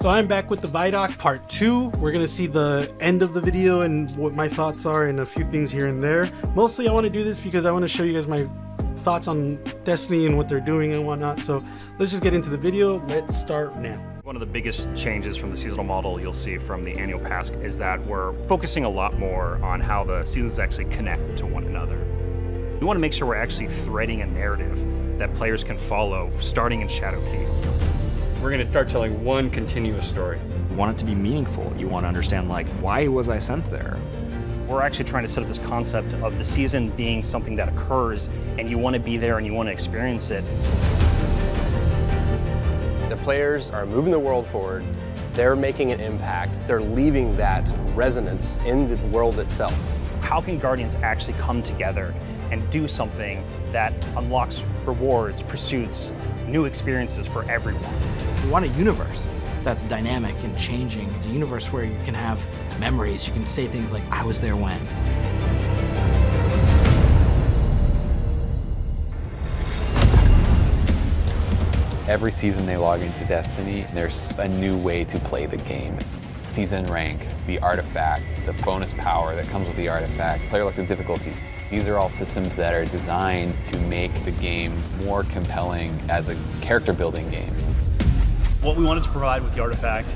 So I'm back with the Vidoc part 2. We're going to see the end of the video and what my thoughts are and a few things here and there. Mostly I want to do this because I want to show you guys my thoughts on Destiny and what they're doing and whatnot. So let's just get into the video. Let's start now. One of the biggest changes from the seasonal model you'll see from the annual pass is that we're focusing a lot more on how the seasons actually connect to one another. We want to make sure we're actually threading a narrative that players can follow starting in Shadowkeep. We're going to start telling one continuous story. You want it to be meaningful. You want to understand, like, why was I sent there? We're actually trying to set up this concept of the season being something that occurs and you want to be there and you want to experience it. The players are moving the world forward. They're making an impact. They're leaving that resonance in the world itself. How can Guardians actually come together and do something that unlocks rewards, pursuits, new experiences for everyone? We want a universe that's dynamic and changing. It's a universe where you can have memories. You can say things like, I was there when. Every season they log into Destiny, there's a new way to play the game. Season rank, the artifact, the bonus power that comes with the artifact, player elective difficulty. These are all systems that are designed to make the game more compelling as a character building game. What we wanted to provide with the artifact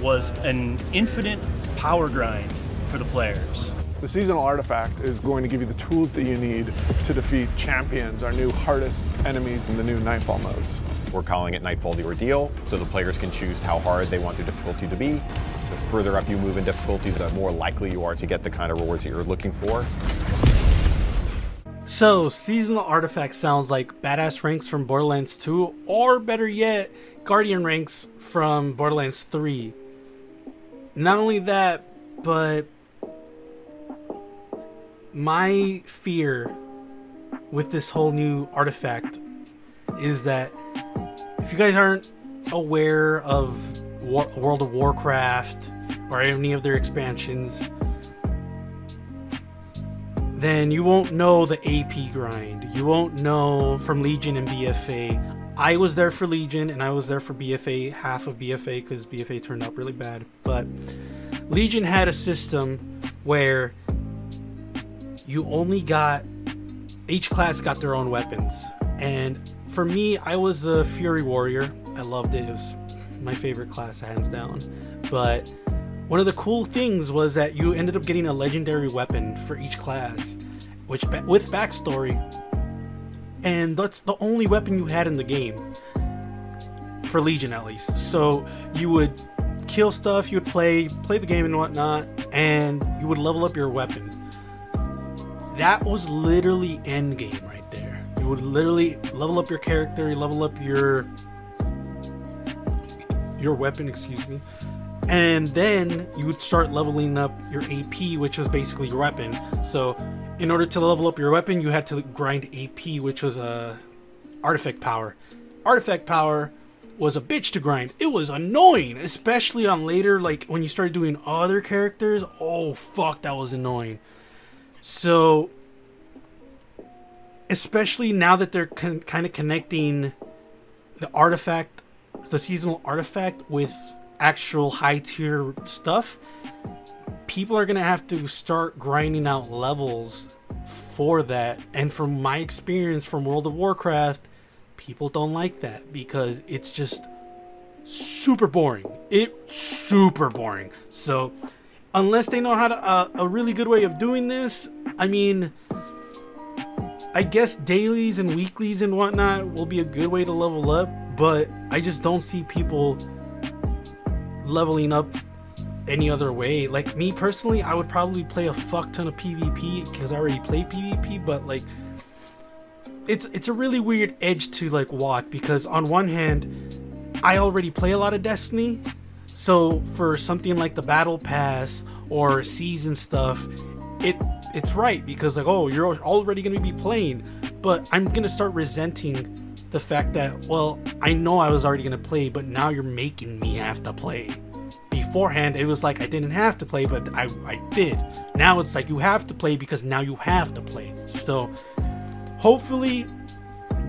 was an infinite power grind for the players. The seasonal artifact is going to give you the tools that you need to defeat champions, our new hardest enemies in the new Nightfall modes. We're calling it Nightfall the Ordeal, so the players can choose how hard they want their difficulty to be. The further up you move in difficulty, the more likely you are to get the kind of rewards that you're looking for. So, seasonal artifact sounds like badass ranks from Borderlands 2, or better yet, Guardian ranks from Borderlands 3. Not only that, but my fear with this whole new artifact is that if you guys aren't aware of World of Warcraft or any of their expansions, then you won't know the AP grind. You won't know from Legion and BFA. I was there for Legion and I was there for BFA, half of BFA, because BFA turned out really bad. But Legion had a system where you only got, each class got their own weapons. And for me, I was a Fury Warrior. I loved it. It was my favorite class, hands down. But one of the cool things was that you ended up getting a legendary weapon for each class, which with backstory, and that's the only weapon you had in the game, for Legion at least. So you would kill stuff, you would play the game and whatnot, and you would level up your weapon. That was literally end game right there. You would literally level up your character, you level up your weapon, excuse me. And then you would start leveling up your AP, which was basically your weapon. So in order to level up your weapon, you had to grind AP, which was artifact power. Artifact power was a bitch to grind. It was annoying, especially on later, like when you started doing other characters. Oh fuck, that was annoying. So especially now that they're kind of connecting the artifact, the seasonal artifact, with actual high tier stuff, people are gonna have to start grinding out levels for that. And from my experience from World of Warcraft, people don't like that because it's just super boring. It's super boring. So unless they know how to a really good way of doing this, I mean, I guess dailies and weeklies and whatnot will be a good way to level up, but I just don't see people leveling up any other way. Like me personally, I would probably play a fuck ton of PvP because I already play PvP, but like it's a really weird edge to like walk, because on one hand I already play a lot of Destiny, so for something like the battle pass or season stuff, it's right, because like, oh, you're already gonna be playing. But I'm gonna start resenting the fact that, well, I know I was already gonna play, but now you're making me have to play. Beforehand, it was like I didn't have to play, but I did. Now it's like you have to play because now you have to play. So hopefully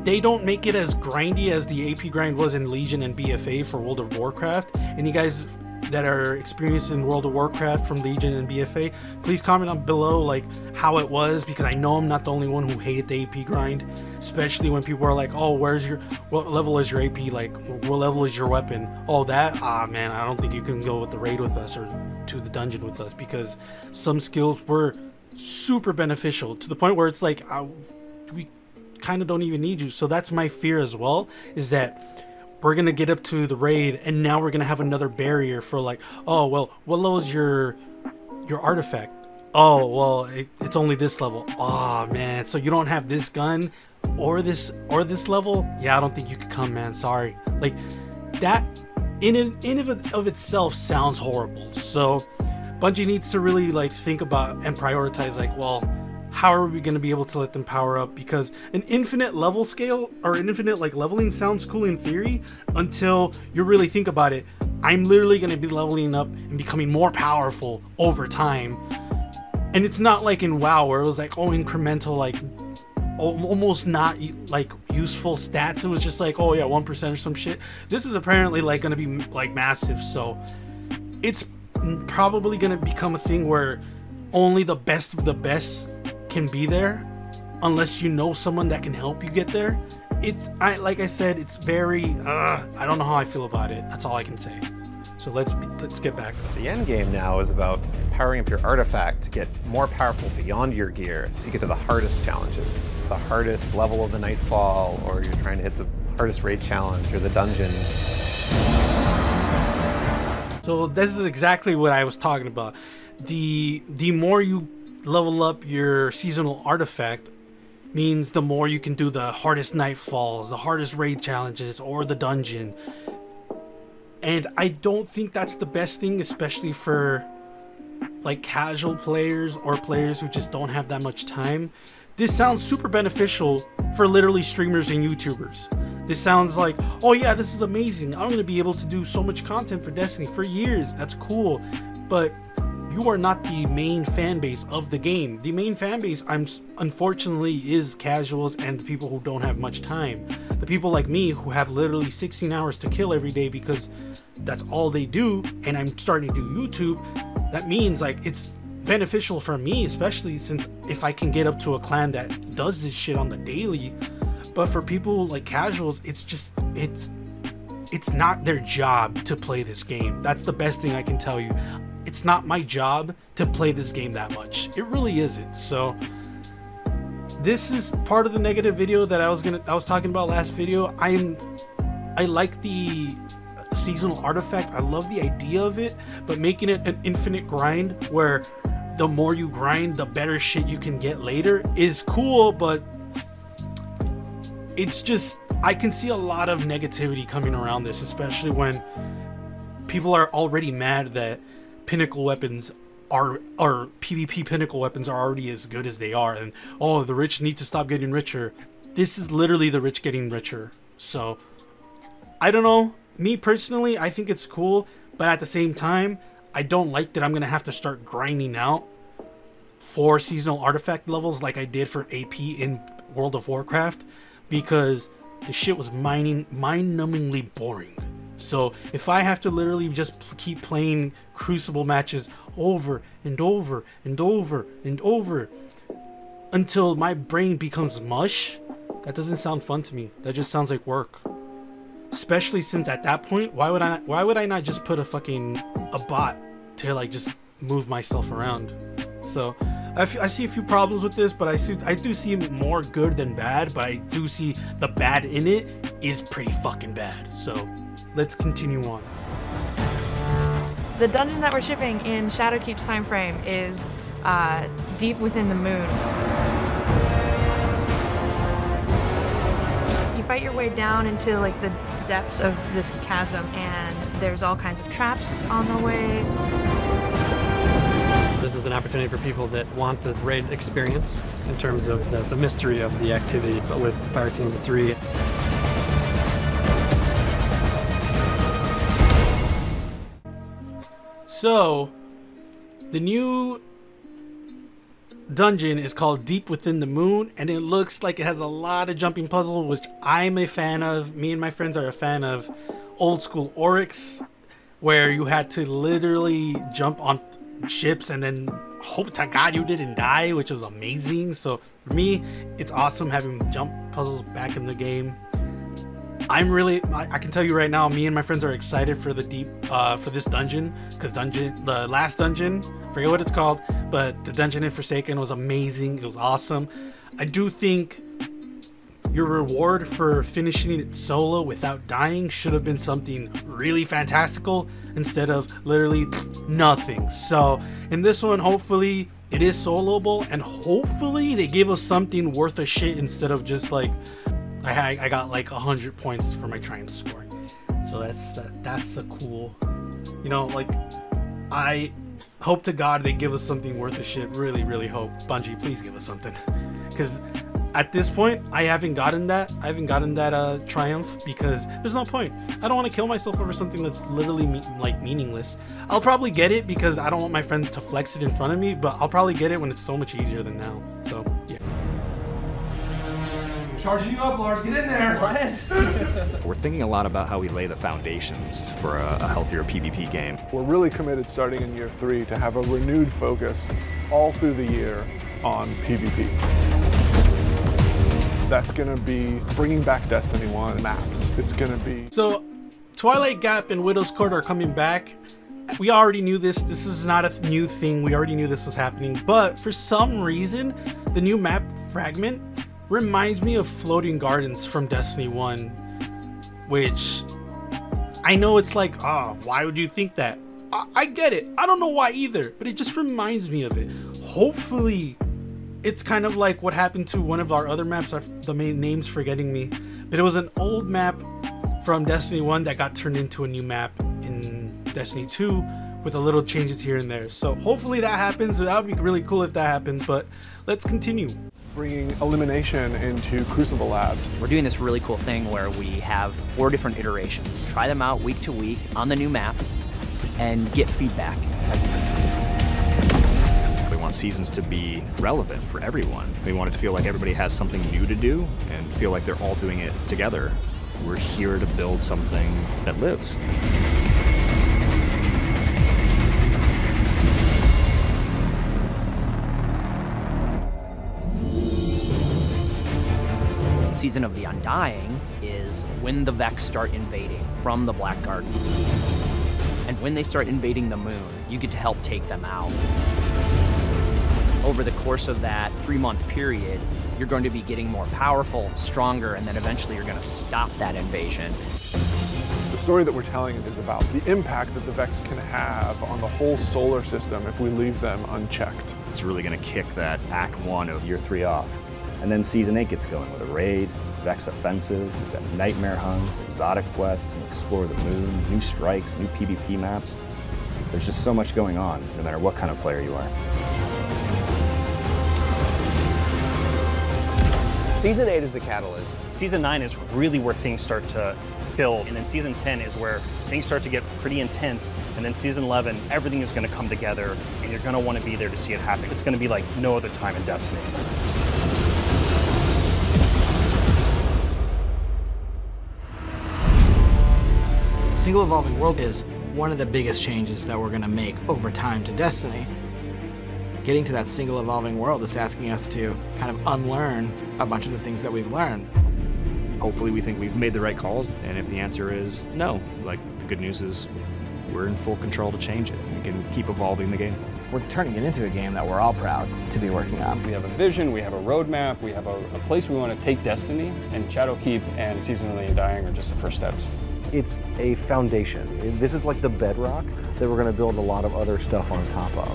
they don't make it as grindy as the AP grind was in Legion and BFA for World of Warcraft. And you guys that are experienced in World of Warcraft from Legion and BFA, please comment on below like how it was, because I know I'm not the only one who hated the AP grind, especially when people are like, oh, what level is your AP, like what level is your weapon, all that. Man, I don't think you can go with the raid with us or to the dungeon with us, because some skills were super beneficial to the point where it's like we kind of don't even need you. So that's my fear as well, is that we're gonna get up to the raid and now we're gonna have another barrier for like, oh well, what level is your artifact? Oh well, it's only this level. Oh man, so you don't have this gun or this level? Yeah, I don't think you could come, man, sorry. Like that in of itself sounds horrible. So Bungie needs to really like think about and prioritize like, well, how are we going to be able to let them power up? Because an infinite level scale or an infinite like leveling sounds cool in theory until you really think about it. I'm literally going to be leveling up and becoming more powerful over time. And it's not like in WoW where it was like, oh, incremental, like almost not like useful stats. It was just like, oh yeah, 1% or some shit. This is apparently like going to be like massive. So it's probably going to become a thing where only the best of the best can be there, unless you know someone that can help you get there. Like I said, it's very I don't know how I feel about it. That's all I can say. So let's get back. The end game now is about powering up your artifact to get more powerful beyond your gear, so you get to the hardest challenges, the hardest level of the Nightfall, or you're trying to hit the hardest raid challenge or the dungeon. So this is exactly what I was talking about. The more you level up your seasonal artifact means the more you can do the hardest nightfalls, the hardest raid challenges, or the dungeon. And I don't think that's the best thing, especially for like casual players or players who just don't have that much time. This sounds super beneficial for literally streamers and YouTubers. This sounds like, oh yeah, this is amazing, I'm gonna be able to do so much content for Destiny for years, that's cool. But you are not the main fan base of the game. The main fan base, unfortunately, is casuals and the people who don't have much time. The people like me who have literally 16 hours to kill every day because that's all they do, and I'm starting to do YouTube. That means like it's beneficial for me, especially since if I can get up to a clan that does this shit on the daily. But for people like casuals, it's not their job to play this game. That's the best thing I can tell you. It's not my job to play this game that much. It really isn't. So this is part of the negative video that I was talking about last video. I like the seasonal artifact. I love the idea of it, but making it an infinite grind where the more you grind, the better shit you can get later is cool, but it's just, I can see a lot of negativity coming around this, especially when people are already mad that pinnacle weapons or PvP pinnacle weapons are already as good as they are, and oh, the rich need to stop getting richer. This is literally the rich getting richer. So I don't know, me personally, I think it's cool, but at the same time, I don't like that I'm gonna have to start grinding out for seasonal artifact levels like I did for AP in World of Warcraft, because the shit was mind-numbingly boring. So if I have to literally just keep playing Crucible matches over and over and over and over until my brain becomes mush, that doesn't sound fun to me. That just sounds like work. Especially since at that point, why would I not just put a bot to like just move myself around? So I see a few problems with this, but I do see more good than bad, but I do see the bad in it is pretty fucking bad. So let's continue on. The dungeon that we're shipping in Shadowkeep's time frame is deep within the moon. You fight your way down into like the depths of this chasm, and there's all kinds of traps on the way. This is an opportunity for people that want the raid experience in terms of the mystery of the activity, but with Fire Teams 3. So the new dungeon is called Deep Within the Moon, and it looks like it has a lot of jumping puzzle, which I'm a fan of. Me and my friends are a fan of old school Oryx, where you had to literally jump on ships and then hope to God you didn't die, which was amazing. So for me, it's awesome having jump puzzles back in the game. I can tell you right now, me and my friends are excited for for this dungeon, because the last dungeon, I forget what it's called, but the dungeon in Forsaken was amazing. It was awesome. I do think your reward for finishing it solo without dying should have been something really fantastical instead of literally nothing. So in this one, hopefully it is soloable, and hopefully they give us something worth a shit instead of just like I got like 100 points for my triumph score. So that's a cool, like, I hope to God they give us something worth a shit. Really, really hope. Bungie, please give us something, because at this point I haven't gotten that triumph, because there's no point. I don't want to kill myself over something that's literally meaningless. I'll probably get it because I don't want my friend to flex it in front of me, but I'll probably get it when it's so much easier than now. So yeah. Charging you up, Lars. Get in there. Go ahead. We're thinking a lot about how we lay the foundations for a healthier PvP game. We're really committed starting in year 3 to have a renewed focus all through the year on PvP. That's going to be bringing back Destiny 1 maps. It's going to be... So Twilight Gap and Widow's Court are coming back. We already knew this. This is not a new thing. We already knew this was happening. But for some reason, the new map fragment reminds me of Floating Gardens from Destiny 1, which I know it's like, why would you think that? I get it. I don't know why either, but it just reminds me of it. Hopefully it's kind of like what happened to one of our other maps. The main name's forgetting me, but it was an old map from Destiny 1 that got turned into a new map in Destiny 2 with a little changes here and there. So hopefully that happens. That would be really cool if that happens, but let's continue. Bringing elimination into Crucible Labs. We're doing this really cool thing where we have 4 different iterations. Try them out week to week on the new maps and get feedback. We want seasons to be relevant for everyone. We want it to feel like everybody has something new to do and feel like they're all doing it together. We're here to build something that lives. Season of the Undying is when the Vex start invading from the Black Garden. And when they start invading the moon, you get to help take them out. Over the course of that 3-month period, you're going to be getting more powerful, stronger, and then eventually you're going to stop that invasion. The story that we're telling is about the impact that the Vex can have on the whole solar system if we leave them unchecked. It's really going to kick that Act 1 of Year 3 off. And then Season 8 gets going with a raid, Vex offensive, we've got nightmare hunts, exotic quests, explore the moon, new strikes, new PvP maps. There's just so much going on, no matter what kind of player you are. Season 8 is the catalyst. Season 9 is really where things start to build, and then Season 10 is where things start to get pretty intense, and then Season 11, everything is going to come together, and you're going to want to be there to see it happen. It's going to be like no other time in Destiny. Single evolving world is one of the biggest changes that we're going to make over time to Destiny. Getting to that single evolving world is asking us to kind of unlearn a bunch of the things that we've learned. Hopefully we think we've made the right calls, and if the answer is no, like, the good news is we're in full control to change it. We can keep evolving the game. We're turning it into a game that we're all proud to be working on. We have a vision, we have a roadmap, we have a place we want to take Destiny, and Shadowkeep and Season of the Undying are just the first steps. It's a foundation. This is like the bedrock that we're going to build a lot of other stuff on top of.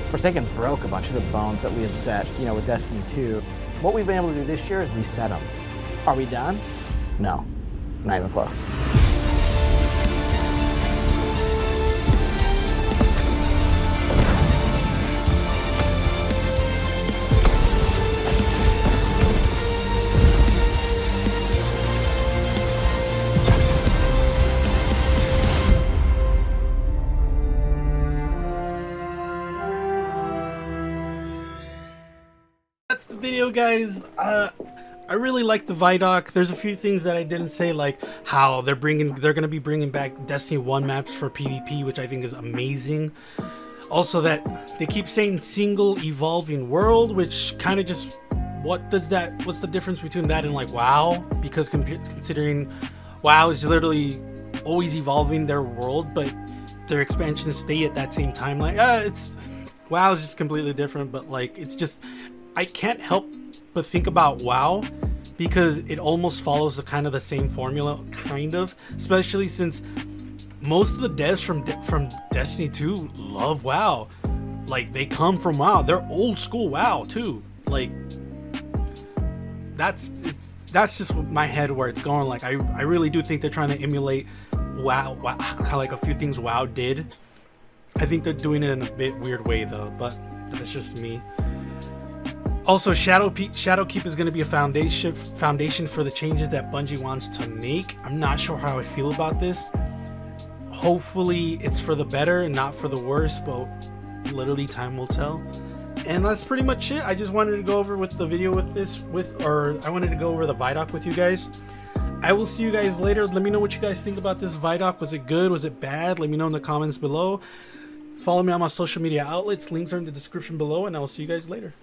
Forsaken broke a bunch of the bones that we had set, with Destiny 2. What we've been able to do this year is reset them. Are we done? No, not even close. video, guys. I really like the Vidoc. There's a few things that I didn't say, like how they're gonna be bringing back Destiny 1 maps for PvP, which I think is amazing. Also, that they keep saying single evolving world, which kind of just, what's the difference between that and like WoW? Because considering WoW is literally always evolving their world, but their expansions stay at that same timeline. WoW is just completely different, but like, it's just, I can't help but think about WoW because it almost follows the same formula, especially since most of the devs from Destiny 2 love WoW. Like, they come from WoW. They're old school WoW too. Like, that's just my head where it's going. Like, I really do think they're trying to emulate WoW, like a few things WoW did. I think they're doing it in a bit weird way though, but that's just me. Also, Shadowkeep is going to be a foundation for the changes that Bungie wants to make. I'm not sure how I feel about this. Hopefully it's for the better and not for the worse, but literally time will tell. And that's pretty much it. I just wanted to go over with the video I wanted to go over the Vidoc with you guys. I will see you guys later. Let me know what you guys think about this Vidoc. Was it good? Was it bad? Let me know in the comments below. Follow me on my social media outlets. Links are in the description below, and I will see you guys later.